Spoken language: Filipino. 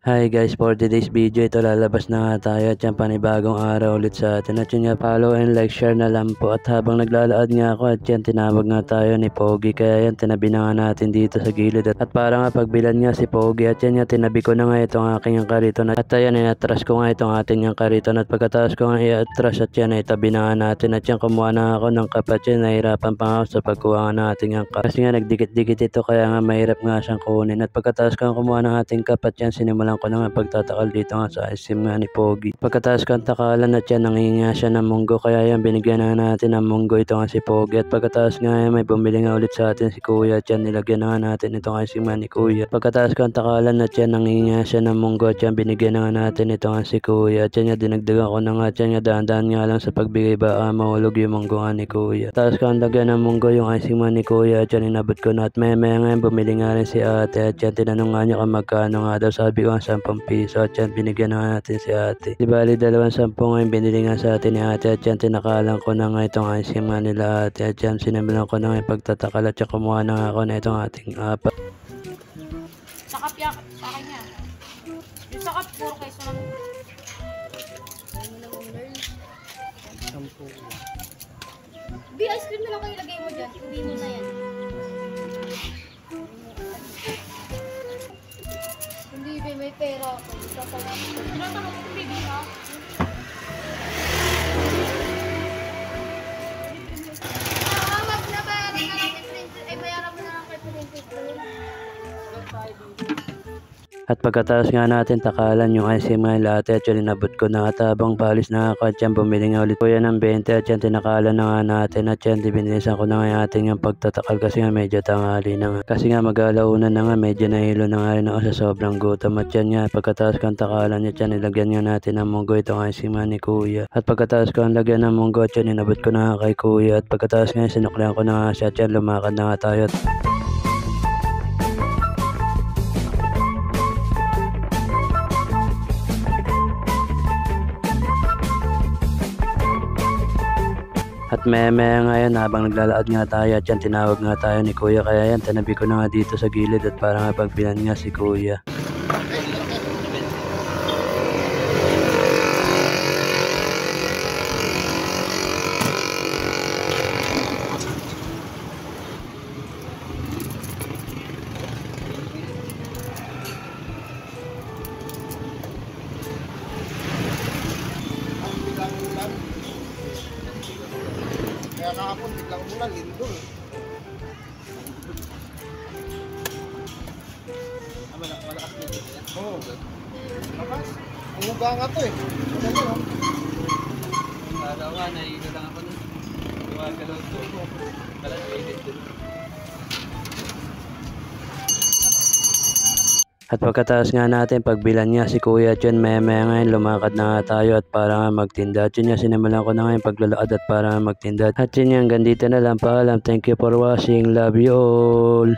Hi guys, for today's video ito lalabas na nga tayo at yan panibagong araw ulit sa atin at yun nga follow and like share na lang po at habang naglalaad nga ako at yan tinawag nga tayo ni Pogi kaya yan tinabi na nga natin dito sa gilid at para nga pagbilan nga si Pogi at yan nga tinabi ko na nga itong aking yung kariton at ayan i-atras ko nga itong ating yung kariton at pagkatapos ko nga i-atras at yan itabi na nga natin at yan kumuha na ako ng kapat yan nahirapan pa nga ako sa pagkuha nga natin yung kapat kasi nga nagdikit-dikit ito kaya nga mahirap nga siyang kunin at pagkatapos ko nga kumuha ng ating kapat yan sinimulan ko na nga pagtatakal dito nga sa isim nga ni Pogi. Pagkatapos kang takalan at yan nanginga siya ng munggo kaya yan binigyan na natin ng munggo ito nga si Pogi at pagkatapos nga yan may bumili nga ulit sa atin si Kuya at yan nilagyan na nga natin ito nga isim nga ni Kuya. Pagkatapos kang takalan at yan nanginga siya ng munggo at yan binigyan na nga natin ito nga si Kuya at yan nga dinagdagan ko na nga at yan nga dahan-dahan nga lang sa pagbigay baka mahulog yung munggo nga ni Kuya. Tapos kang lagyan ng munggo yung isim nga ni Kuya at yan inabot ko na at maya nga yan bumili nga rin si ate at yan tinanong nga niya kung magkano nga daw sabi ko 10 piso at yan binigyan na natin si ate. Di bali 210 nga yung binili nga sa atin ni ate at yan tinakalan ko na nga itong ice cream nga nila ate at yan sinimulan ko na nga yung pagtatakal at yan kumuha na nga ako na itong ating apat. Sakap yakap sa akin yan. Yung sakap puro kayo sa naman. Bi, ice cream na lang kayo ilagay mo dyan. Hindi mo na yan. Hindi, may pera ako. Tinatanong ko kung baby ha? Wag na ba? Ay, bayaran mo na lang kay Princess. At pagkatapos nga natin takalan yung ice cream nga latte at yun inabot ko na at habang palis na ako at yan bumili nga ulit ko yan ng 20 at yan tinakalan na nga natin at yan binilisan ko na nga ating yung pagtatakal kasi nga medyo tanghali na nga. Kasi nga mag-alauna na nga medyo nahilo na nga rin ako sa sobrang gutom at yan nga pagkatapos kang takalan at yan nilagyan nga natin ng munggo itong ice cream nga ni Kuya. At pagkatapos ko ang lagyan ng munggo at yan inabot ko na nga kay Kuya at pagkatapos nga sinuklihan ko na nga siya at yan lumakad na nga tayo. At maya ngayon habang naglalaad nga tayo at yan tinawag nga tayo ni Kuya kaya yan tinabi ko na nga dito sa gilid at para nga pagbilan nga si Kuya. Kaya kahapon, biglang ulan, lindol. Malakas dito. Oo. Lakas. Ang muga nga to eh. Ano mo? Araw nga, nahihilo lang ako nun. Gumagalaw ito. Kalang edit dun. At pagkatapos nga natin pagbilan niya si Kuya at yun maya ngayon lumakad na nga tayo at para nga magtinda at yun nga sinimulan ko na nga yung paglalakad at para nga magtinda at yun nga hanggang dito na lang paalam. Thank you for watching, love you all.